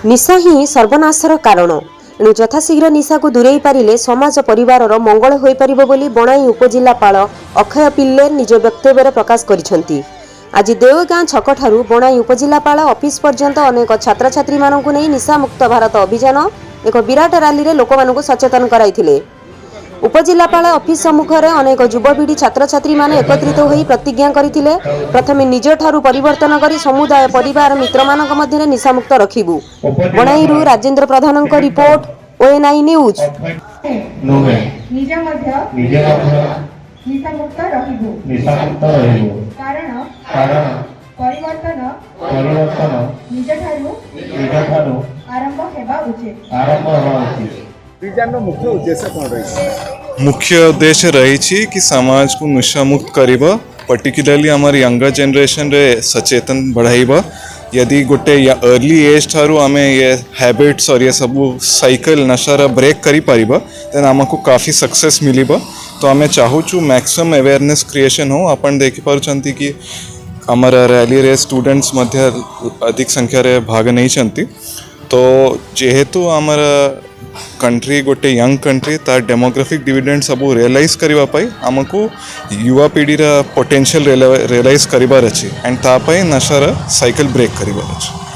निशा ही सर्वनाशर कारण एणु यथाशीघ्र निशा को दूरेई पारिले समाज परिवार मंगल होई परिबो बोली बणाई उपजिल्लापाल अक्षय पिल्ले निज वक्तव्य प्रकाश करिसेंती। आज देवगां छक ठारू बणाई उपजिल्लापाल ऑफिस पर्यंत अनेक छात्र छात्री मानकु नै निशा मुक्त भारत अभियान एक विराट रैली रे लोक मानकु सचेतन कराइथिले। उपजिल्लापाल ऑफिस सम्मुखें अनेक युवपीढ़ी छात्र छात्री माने एकत्रित होई प्रतिज्ञा करथिले। प्रथमे निज ठारू परिवर्तन करी समुदाय परिवार मित्र मानक मध्य निशामुक्त रखिबु। बणाईरू राजेंद्र प्रधान रिपोर्ट ओएनआई न्यूज। निज मध्य निशामुक्त रखिबु कारण परिवर्तन निज ठारू आरंभ हेबा उचित। मुख्य उद्देश्य रही कि समाज को नशा मुक्त करवा, पर्टिकुलरली आम यंगर जेनरेशन रे सचेतन बढ़ाइबा। यदि गोटे अर्ली एज ठारू आमे ये हैबिट्स और ये सब साइकिल नशार ब्रेक करी पारिबा देन आमको काफ़ी सक्सेस मिलिबा। तो आमे चाहूचु मैक्सिमम अवेयरनेस क्रिएशन हो। अपन देखि पारुचंती कि आमर रैली रे स्टूडेंट्स मध्य अधिक संख्या रे भाग नहीं चंती। तो जेहेतु आमर कंट्री गोटे यंग कंट्री तार डेमोग्राफिक डिविडेंड सब रियलाइज करबा पाई आमको युवा पीढ़ी रा पोटेंशियल रियलाइज करिबार अछि एंड तापाई नशार साइकिल ब्रेक करिबार अछि।